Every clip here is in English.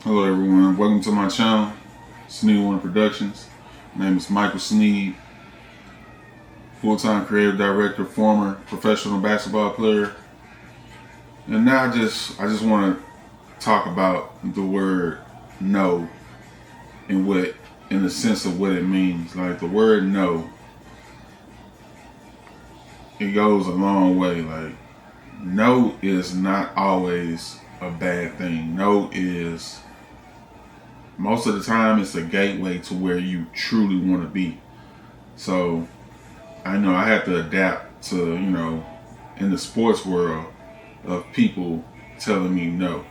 Hello everyone, welcome to my channel, Sneed Productions. My name is Michael Sneed, full-time creative director, former professional basketball player. And now I just want to talk about the word no and in the sense of what it means. Like the word no, it goes a long way. Like no is not always a bad thing. No is, most of the time, it's a gateway to where you truly want to be. So I know I have to adapt to, in the sports world of people telling me no,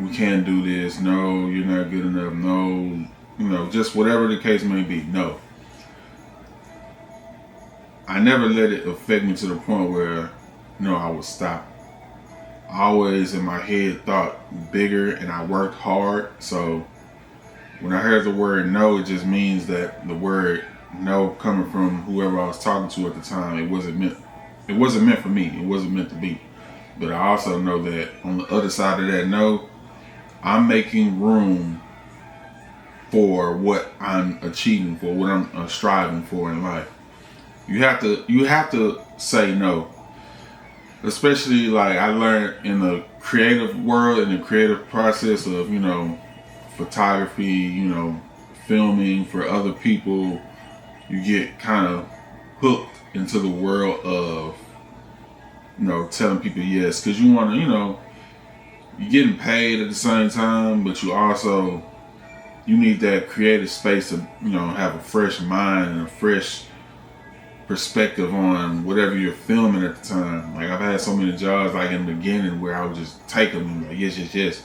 we can't do this, no, you're not good enough, no, just whatever the case may be, no. I never let it affect me to the point where, I would stop. I always in my head thought bigger and I worked hard. So when I heard the word no, it just means that the word no coming from whoever I was talking to at the time, it wasn't meant for me. It wasn't meant to be. But I also know that on the other side of that no, I'm making room for what I'm achieving, for what I'm striving for in life. You have to say no. Especially like I learned in the creative world, in the creative process of, photography, filming for other people, you get kind of hooked into the world of, telling people yes, because you want to, you're getting paid at the same time, but you need that creative space to, have a fresh mind and a fresh perspective on whatever you're filming at the time. Like I've had so many jobs like in the beginning where I would just take them and like yes.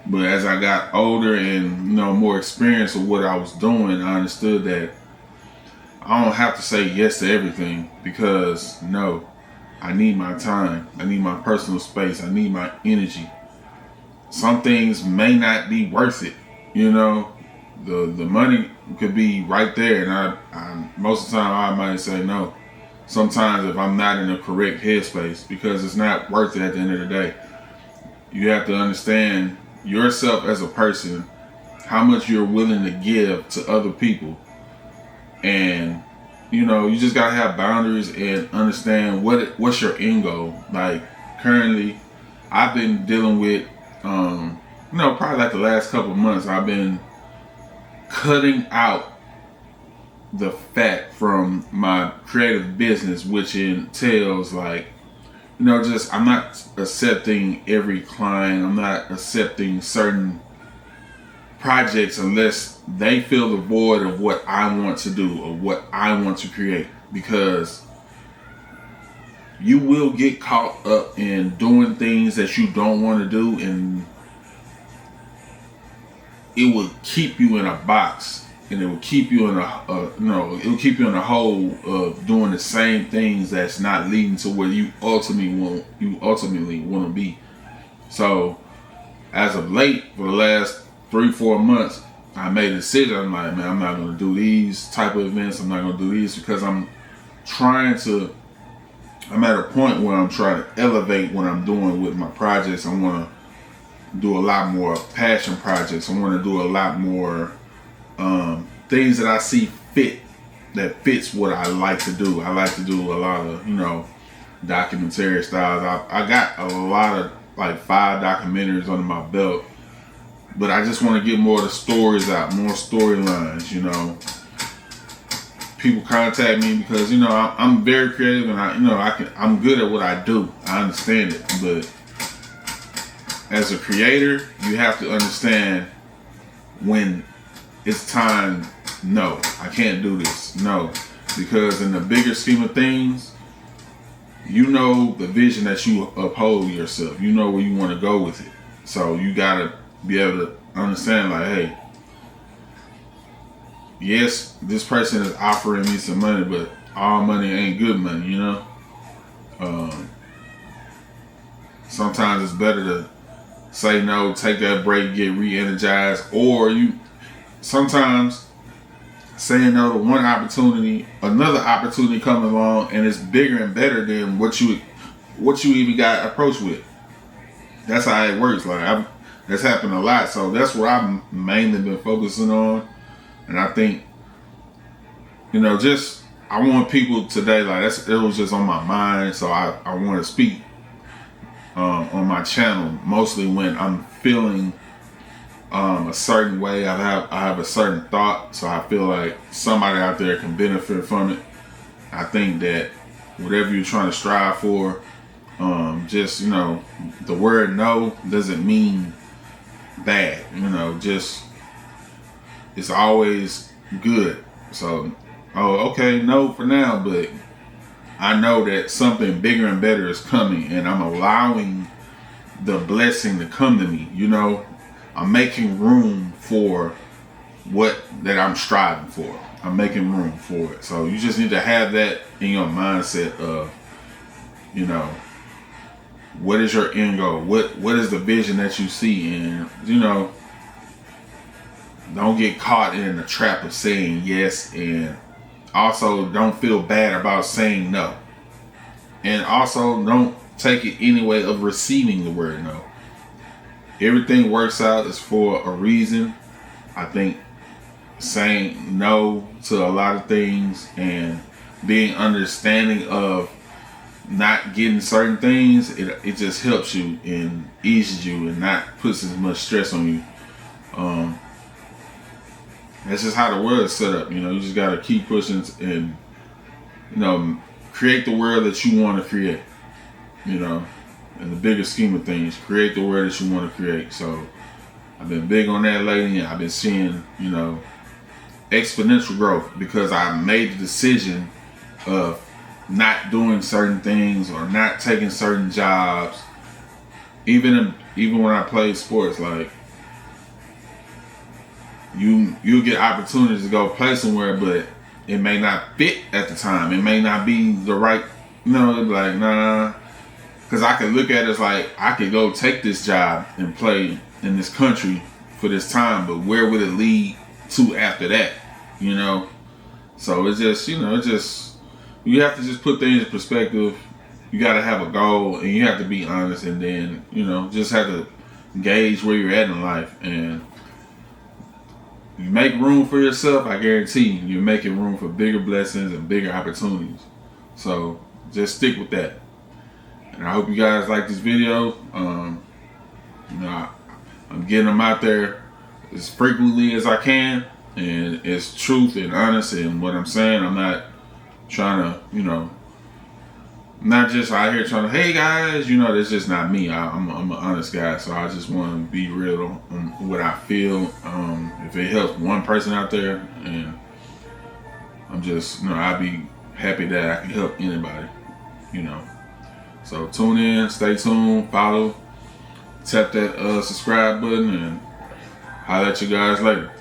But as I got older and more experience of what I was doing, I understood that I don't have to say yes to everything, because I need my time. I need my personal space. I need my energy. Some things may not be worth it. The money could be right there, and I most of the time I might say no. Sometimes if I'm not in the correct headspace, because it's not worth it at the end of the day. You have to understand yourself as a person, how much you're willing to give to other people, and you just gotta have boundaries and understand what's your end goal. Like currently, I've been dealing with, probably like the last couple of months, I've been cutting out the fat from my creative business, which entails like, just I'm not accepting every client. I'm not accepting certain projects unless they fill the void of what I want to do or what I want to create, because you will get caught up in doing things that you don't want to do, and it will keep you in a box, and it will keep you in it will keep you in a hole of doing the same things that's not leading to where you ultimately want to be. So as of late, for the last 3-4 months, I made a decision. I'm like, man, I'm not going to do these type of events. I'm not going to do these, because I'm at a point where I'm trying to elevate what I'm doing with my projects. I want to do a lot more passion projects. I want to do a lot more things that I see that fits what I like to do. I like to do a lot of, documentary styles. I got a lot of like 5 documentaries under my belt, but I just want to get more of the stories out, more storylines. People contact me because I'm very creative, and I'm good at what I do. I understand it, but as a creator, you have to understand when it's time. No, I can't do this. No, because in the bigger scheme of things, the vision that you uphold yourself. You know where you want to go with it. So you gotta be able to understand, like, hey, yes, this person is offering me some money, but all money ain't good money. Sometimes it's better to say no, take that break, get re-energized, or sometimes saying no to one opportunity, another opportunity comes along and it's bigger and better than what you even got approached with. that's how it works. Like that's happened a lot. So that's what I've mainly been focusing on. And I think, just I want people today, like it was just on my mind. So I want to speak on my channel mostly when I'm feeling a certain way. I have a certain thought, so I feel like somebody out there can benefit from it. I think that whatever you're trying to strive for, just the word no doesn't mean bad. Just it's always good. So, okay, no for now, but I know that something bigger and better is coming, and I'm allowing the blessing to come to me. I'm making room for that I'm striving for. I'm making room for it. So you just need to have that in your mindset of, what is your end goal? What is the vision that you see? And, don't get caught in the trap of saying yes, and also don't feel bad about saying no. And also don't take it any way of receiving the word no. Everything works out is for a reason. I think saying no to a lot of things and being understanding of not getting certain things, it just helps you and eases you and not puts as much stress on you. That's just how the world is set up. You just got to keep pushing and create the world that you want to create. In the bigger scheme of things, create the world that you want to create. So I've been big on that lately, and I've been seeing exponential growth because I made the decision of not doing certain things or not taking certain jobs. Even when I played sports, like you'll get opportunities to go play somewhere, but it may not fit at the time. It may not be the right, like, nah. Because I could look at it as like, I could go take this job and play in this country for this time, but where would it lead to after that? So it's just, you have to just put things in perspective. You got to have a goal, and you have to be honest, and then, just have to gauge where you're at in life. And you make room for yourself, I guarantee you're making room for bigger blessings and bigger opportunities. So just stick with that. And I hope you guys like this video. I'm getting them out there as frequently as I can, and it's truth and honest in what I'm saying. I'm not trying to, not just out here trying to, hey guys, that's just not me. I'm an honest guy, so I just want to be real on what I feel. If it helps one person out there, and I'm just, I'd be happy that I can help anybody, So tune in, stay tuned, follow, tap that subscribe button, and holler at you guys later.